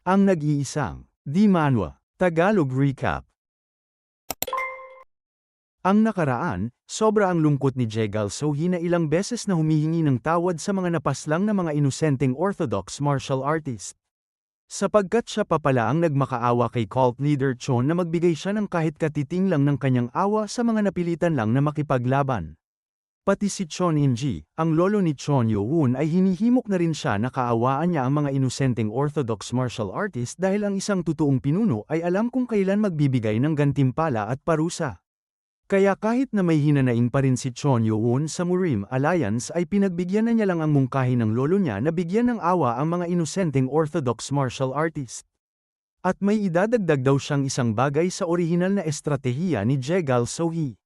Ang nag-iisang, Di Manwa, Tagalog Recap. Ang nakaraan, sobra ang lungkot ni Jegal Sohi na ilang beses na humihingi ng tawad sa mga napaslang na mga inosenteng orthodox martial artist. Sapagkat siya pa pala ang nagmakaawa kay cult leader Chon na magbigay siya ng kahit katiting lang ng kanyang awa sa mga napilitan lang na makipaglaban. Pati si Chon In-ji, ang lolo ni Chon Yo-woon ay hinihimok na rin siya na kaawaan niya ang mga inosenteng orthodox martial artist dahil ang isang totoong pinuno ay alam kung kailan magbibigay ng gantimpala at parusa. Kaya kahit na may hinanaing pa rin si Chon Yo-woon sa Murim Alliance ay pinagbigyan na niya lang ang mungkahi ng lolo niya na bigyan ng awa ang mga inosenteng orthodox martial artist. At may idadagdag daw siyang isang bagay sa orihinal na estratehiya ni Jegal Sohi.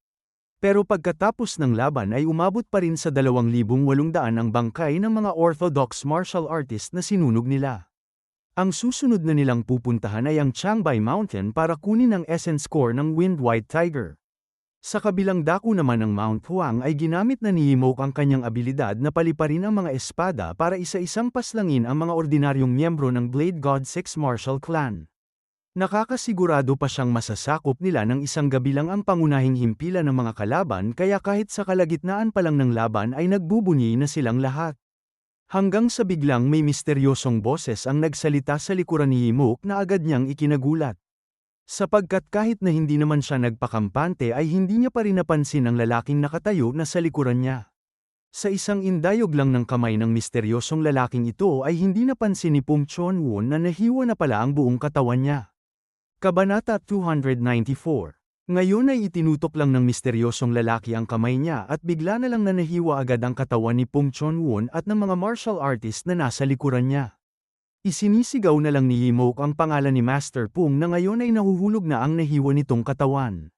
Pero pagkatapos ng laban ay umabot pa rin sa 2,800 ang bangkay ng mga orthodox martial artist na sinunog nila. Ang susunod na nilang pupuntahan ay ang Changbei Mountain para kunin ang essence core ng Wind White Tiger. Sa kabilang dako naman ng Mount Huang ay ginamit na ni Himok ang kanyang abilidad na paliparin ang mga espada para isa-isang paslangin ang mga ordinaryong miyembro ng Blade God 6 Martial Clan. Nakakasigurado pa siyang masasakop nila ng isang gabi lang ang pangunahing himpilan ng mga kalaban kaya kahit sa kalagitnaan pa lang ng laban ay nagbubunyi na silang lahat. Hanggang sa biglang may misteryosong boses ang nagsalita sa likuran ni Himok na agad niyang ikinagulat. Sapagkat kahit na hindi naman siya nagpakampante ay hindi niya pa rin napansin ang lalaking nakatayo na sa likuran niya. Sa isang indayog lang ng kamay ng misteryosong lalaking ito ay hindi napansin ni Pung Chon-won na nahiwa na pala ang buong katawan niya. Kabanata 294. Ngayon ay itinutok lang ng misteryosong lalaki ang kamay niya at bigla na lang na nahiwa agad ang katawan ni Pung Chon-won at ng mga martial artist na nasa likuran niya. Isinisigaw na lang ni Himok ang pangalan ni Master Pung na ngayon ay nahuhulog na ang nahiwa nitong katawan.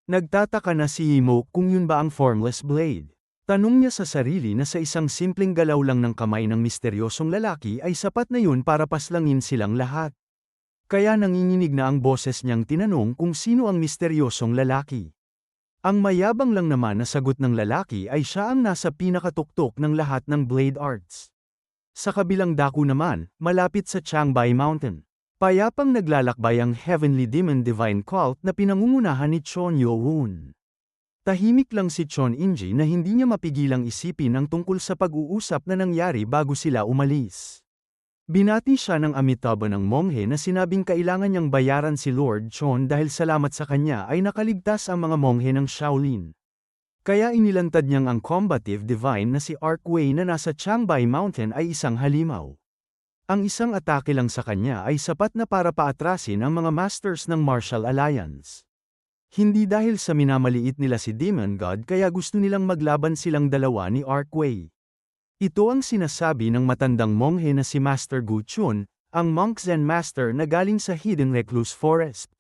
Nagtataka na si Himok kung yun ba ang formless blade. Tanong niya sa sarili na sa isang simpleng galaw lang ng kamay ng misteryosong lalaki ay sapat na yun para paslangin silang lahat. Kaya nanginginig na ang boses niyang tinanong kung sino ang misteryosong lalaki. Ang mayabang lang naman na sagot ng lalaki ay siya ang nasa pinakatuktok ng lahat ng blade arts. Sa kabilang dako naman, malapit sa Changbei Mountain, payapang naglalakbay ang Heavenly Demon Divine Cult na pinangungunahan ni Chon Yo-woon. Tahimik lang si Chon In-ji na hindi niya mapigilang isipin ang tungkol sa pag-uusap na nangyari bago sila umalis. Binati siya ng Amitabha ng monghe na sinabing kailangan niyang bayaran si Lord Chon dahil salamat sa kanya ay nakaligtas ang mga monghe ng Shaolin. Kaya inilantad niyang ang combative divine na si Arkway na nasa Changbei Mountain ay isang halimaw. Ang isang atake lang sa kanya ay sapat na para paatrasin ang mga masters ng Martial Alliance. Hindi dahil sa minamaliit nila si Demon God kaya gusto nilang maglaban silang dalawa ni Arkway. Ito ang sinasabi ng matandang monghe na si Master Gu Chun, ang monk Zen master na galing sa Hidden Recluse Forest.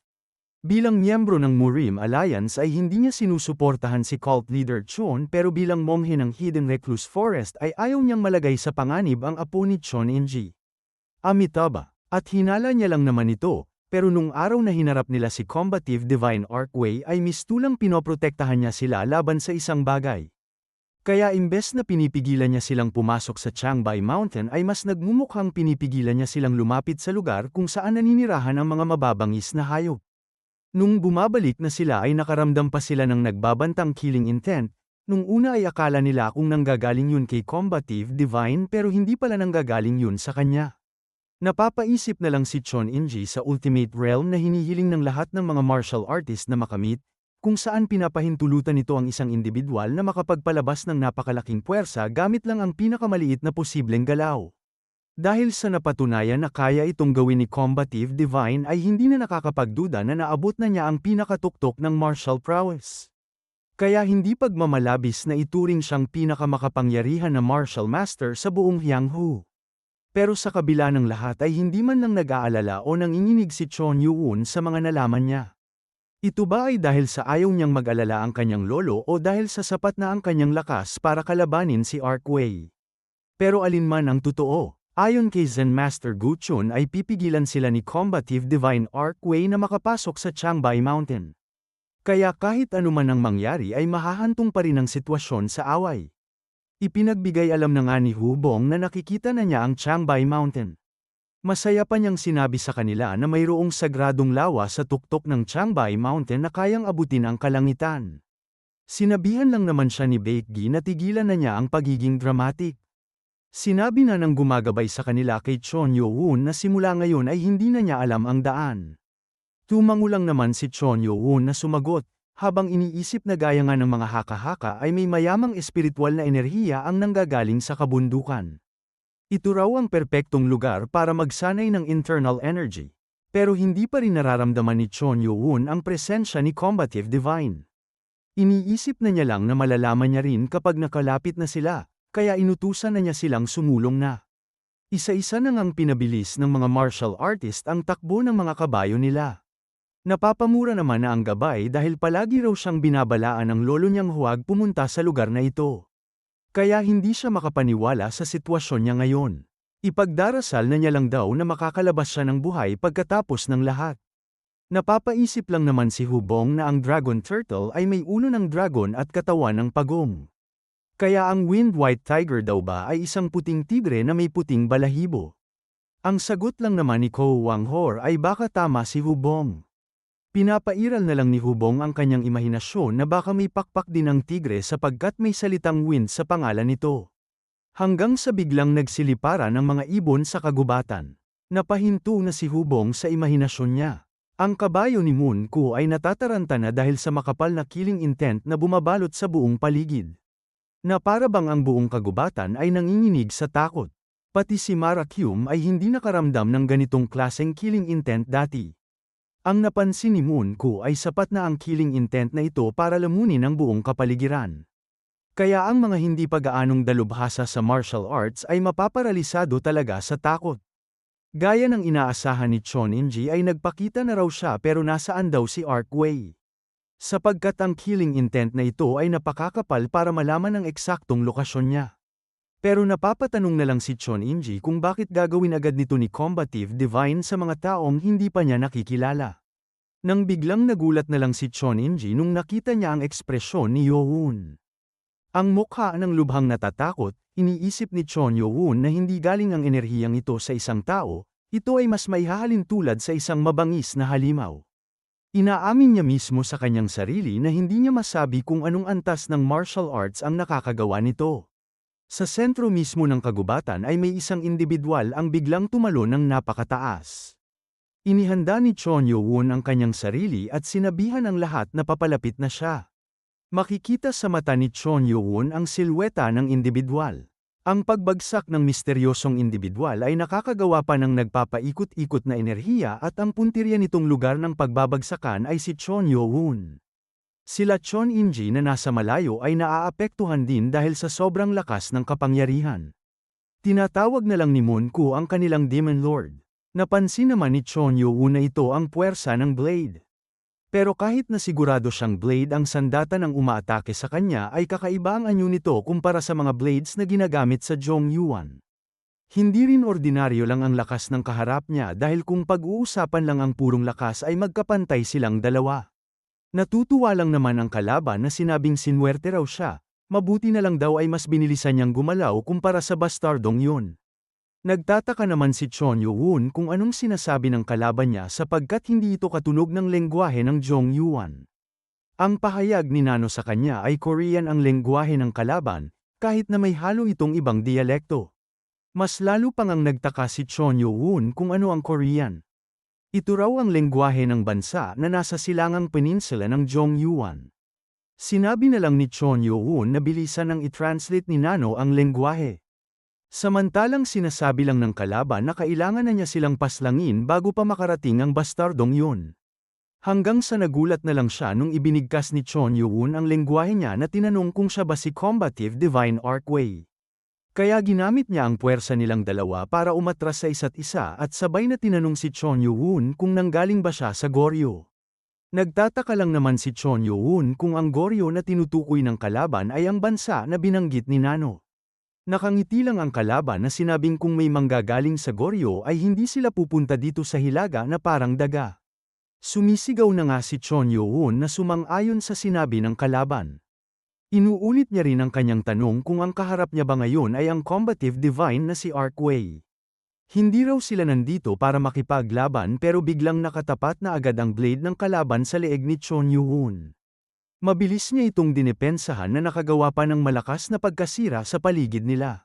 Bilang miyembro ng Murim Alliance ay hindi niya sinusuportahan si cult leader Chon pero bilang monghe ng Hidden Recluse Forest ay ayaw niyang malagay sa panganib ang apo ni Chon In-ji. Amitabha, at hinala niya lang naman ito, pero nung araw na hinarap nila si combative divine Arkway ay mistulang pinoprotektahan niya sila laban sa isang bagay. Kaya imbes na pinipigilan niya silang pumasok sa Changbei Mountain ay mas nagmumukhang pinipigilan niya silang lumapit sa lugar kung saan naninirahan ang mga mababangis na hayop. Nung bumabalik na sila ay nakaramdam pa sila ng nagbabantang killing intent, nung una ay akala nila kung nanggagaling yun kay combative divine pero hindi pala nanggagaling yun sa kanya. Napapaisip na lang si Chon In-ji sa ultimate realm na hinihiling ng lahat ng mga martial artist na makamit, kung saan pinapahintulutan nito ang isang individual na makapagpalabas ng napakalaking puwersa gamit lang ang pinakamaliit na posibleng galaw. Dahil sa napatunayan na kaya itong gawin ni combative divine ay hindi na nakakapagduda na naabot na niya ang pinakatuktok ng martial prowess. Kaya hindi pagmamalabis na ituring siyang pinakamakapangyarihan na martial master sa buong Hyanghu. Pero sa kabila ng lahat ay hindi man lang nag-aalala o nanginginig si Chon Yo-woon sa mga nalaman niya. Ito ba ay dahil sa ayaw niyang mag-alala ang kanyang lolo o dahil sa sapat na ang kanyang lakas para kalabanin si Arkway? Pero alinman ang totoo, ayon kay Zen Master Gu Chun ay pipigilan sila ni combative divine Arkway na makapasok sa Changbei Mountain. Kaya kahit anuman ang mangyari ay mahahantong pa rin ang sitwasyon sa away. Ipinagbigay alam na nga ni Hu Bong na nakikita na niya ang Changbei Mountain. Masaya pa niyang sinabi sa kanila na mayroong sagradong lawa sa tuktok ng Changbai Mountain na kayang abutin ang kalangitan. Sinabihan lang naman siya ni Baekgi na tigilan na niya ang pagiging dramatic. Sinabi na ng gumagabay sa kanila kay Chon Yo-hoon na simula ngayon ay hindi na niya alam ang daan. Tumango lang naman si Chon Yo-hoon na sumagot, habang iniisip na gaya nga ng mga haka-haka ay may mayamang espiritual na enerhiya ang nanggagaling sa kabundukan. Ito raw ang perpektong lugar para magsanay ng internal energy. Pero hindi pa rin nararamdaman ni Chon Yo-hoon ang presensya ni Combative Divine. Iniisip na niya lang na malalaman niya rin kapag nakalapit na sila, kaya inutusan na niya silang sumulong na. Isa-isa na ngang pinabilis ng mga martial artist ang takbo ng mga kabayo nila. Napapamura naman na ang gabay dahil palagi raw siyang binabalaan ng lolo niyang huwag pumunta sa lugar na ito. Kaya hindi siya makapaniwala sa sitwasyon niya ngayon. Ipagdarasal na niya lang daw na makakalabas siya ng buhay pagkatapos ng lahat. Napapaisip lang naman si Hubong na ang dragon turtle ay may ulo ng dragon at katawan ng pagong. Kaya ang wind white tiger daw ba ay isang puting tigre na may puting balahibo? Ang sagot lang naman ni Ko Wang-hor ay baka tama si Hubong. Pinapairal na lang ni Hubong ang kanyang imahinasyon na baka may pakpak din ang tigre sapagkat may salitang wind sa pangalan nito. Hanggang sa biglang nagsiliparan ang mga ibon sa kagubatan. Napahinto na si Hubong sa imahinasyon niya. Ang kabayo ni Moon Ko ay natataranta na dahil sa makapal na killing intent na bumabalot sa buong paligid. Na para bang ang buong kagubatan ay nanginginig sa takot. Pati si Mara Kyum ay hindi nakaramdam ng ganitong klaseng killing intent dati. Ang napansin ni Moon Ko ay sapat na ang killing intent na ito para lamunin ang buong kapaligiran. Kaya ang mga hindi pa-gaanong dalubhasa sa martial arts ay mapaparalisado talaga sa takot. Gaya ng inaasahan ni Chon In-ji ay nagpakita na raw siya pero nasaan daw si Arc Wei. Sapagkat ang killing intent na ito ay napakakapal para malaman ang eksaktong lokasyon niya. Pero napapatanong na lang si Chon In-ji kung bakit gagawin agad nito ni Combative Divine sa mga taong hindi pa niya nakikilala. Nang biglang nagulat na lang si Chon In-ji nung nakita niya ang ekspresyon ni Yo-hoon. Ang mukha ng lubhang natatakot, iniisip ni Chon Yo-hoon na hindi galing ang enerhiyang ito sa isang tao, ito ay mas maihahalin tulad sa isang mabangis na halimaw. Inaamin niya mismo sa kanyang sarili na hindi niya masabi kung anong antas ng martial arts ang nakakagawa nito. Sa sentro mismo ng kagubatan ay may isang individual ang biglang tumalon ng napakataas. Inihanda ni Chon Yo-hoon ang kanyang sarili at sinabihan ang lahat na papalapit na siya. Makikita sa mata ni Chon Yo-hoon ang silweta ng individual. Ang pagbagsak ng misteryosong individual ay nakakagawa pa ng nagpapaikot-ikot na enerhiya at ang puntirya nitong lugar ng pagbabagsakan ay si Chon Yo-hoon. Sila Chon In-ji na nasa malayo ay naaapektuhan din dahil sa sobrang lakas ng kapangyarihan. Tinatawag na lang ni Moon Ko ang kanilang Demon Lord. Napansin naman ni Chon Yo-hoon na ito ang puwersa ng blade. Pero kahit na sigurado siyang blade ang sandata ng umaatake sa kanya ay kakaiba ang anyo nito kumpara sa mga blades na ginagamit sa Zhongyuan. Hindi rin ordinaryo lang ang lakas ng kaharap niya dahil kung pag-uusapan lang ang purong lakas ay magkapantay silang dalawa. Natutuwa lang naman ang kalaban na sinabing sinwerte raw siya, mabuti na lang daw ay mas binilisan niyang gumalaw kumpara sa bastardong yun. Nagtataka naman si Chon Yo-hoon kung anong sinasabi ng kalaban niya sapagkat hindi ito katunog ng lengguwahe ng Zhongyuan. Ang pahayag ni Nano sa kanya ay Korean ang lengguwahe ng kalaban, kahit na may halo itong ibang dialekto. Mas lalo pang ang nagtaka si Chon Yo-hoon kung ano ang Korean. Ito raw ang lengguwahe ng bansa na nasa silangang peninsula ng Zhongyuan. Sinabi na lang ni Chon Yo-hoon na bilisan ng i-translate ni Nano ang lengguwahe. Samantalang sinasabi lang ng kalaban na kailangan na niya silang paslangin bago pa makarating ang bastardong yun. Hanggang sa nagulat na lang siya nung ibinigkas ni Chon Yo-hoon ang lengguwahe niya na tinanong kung siya ba si Combative Divine Arc Wei. Kaya ginamit niya ang puwersa nilang dalawa para umatras sa isa't isa at sabay na tinanong si Chon Yo-hoon kung nanggaling ba siya sa Goryeo. Nagtataka lang naman si Chon Yo-hoon kung ang Goryeo na tinutukoy ng kalaban ay ang bansa na binanggit ni Nano. Nakangiti lang ang kalaban na sinabing kung may manggagaling sa Goryeo ay hindi sila pupunta dito sa hilaga na parang daga. Sumisigaw na nga si Chon Yo-hoon na sumang-ayon sa sinabi ng kalaban. Inuulit niya rin ang kanyang tanong kung ang kaharap niya ba ngayon ay ang Combative Divine na si Arc Wei. Hindi raw sila nandito para makipaglaban pero biglang nakatapat na agad ang blade ng kalaban sa leeg ni Chon Yu-hoon. Mabilis niya itong dinepensahan na nakagawa pa ng malakas na pagkasira sa paligid nila.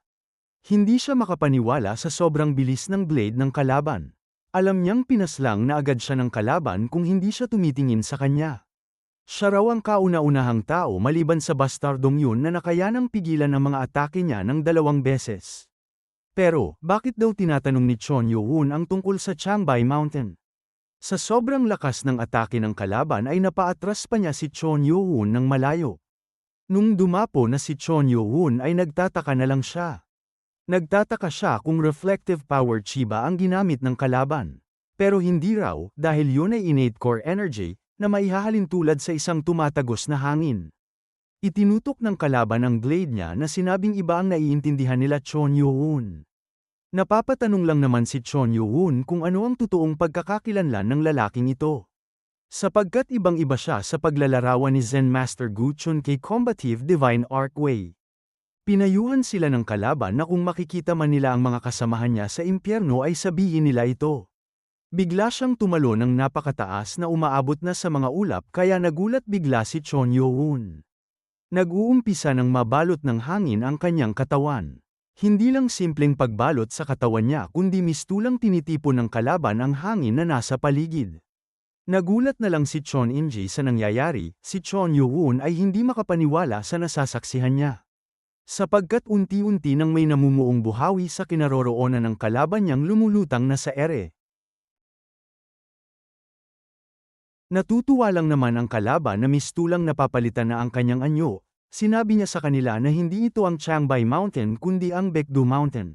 Hindi siya makapaniwala sa sobrang bilis ng blade ng kalaban. Alam niyang pinaslang na agad siya ng kalaban kung hindi siya tumitingin sa kanya. Siya raw ang kauna-unahang tao maliban sa bastardong yun na nakayanang pigilan ang mga atake niya ng 2 beses. Pero, bakit daw tinatanong ni Chon Yu-hoon ang tungkol sa Changbai Mountain? Sa sobrang lakas ng atake ng kalaban ay napaatras pa niya si Chon Yu-hoon ng malayo. Nung dumapo na si Chon Yu-hoon ay nagtataka na lang siya. Nagtataka siya kung reflective power chi ba ang ginamit ng kalaban. Pero hindi raw, dahil yun ay innate core energy, na maihahalin tulad sa isang tumatagos na hangin. Itinutok ng kalaban ang blade niya na sinabing iba ang naiintindihan nila Chon Yu-hoon. Napapatanong lang naman si Chon Yu-hoon kung ano ang totoong pagkakakilanlan ng lalaking ito. Sapagkat ibang-iba siya sa paglalarawan ni Zen Master Gu Chun kay Combative Divine Arc Way. Pinayuhan sila ng kalaban na kung makikita man nila ang mga kasamahan niya sa impyerno ay sabihin nila ito. Bigla siyang tumalo ng napakataas na umaabot na sa mga ulap kaya nagulat bigla si Chon Yu-hoon. Nag-uumpisa ng mabalot ng hangin ang kanyang katawan. Hindi lang simpleng pagbalot sa katawan niya kundi mistulang tinitipon ng kalaban ang hangin na nasa paligid. Nagulat na lang si Chon Inji sa nangyayari, si Chon Yu-hoon ay hindi makapaniwala sa nasasaksihan niya. Sapagkat unti-unti nang may namumuong buhawi sa kinaroroonan ng kalaban niyang lumulutang na sa ere. Natutuwa lang naman ang kalaban na mistulang napapalitan na ang kanyang anyo. Sinabi niya sa kanila na hindi ito ang Changbai Mountain kundi ang Baekdu Mountain.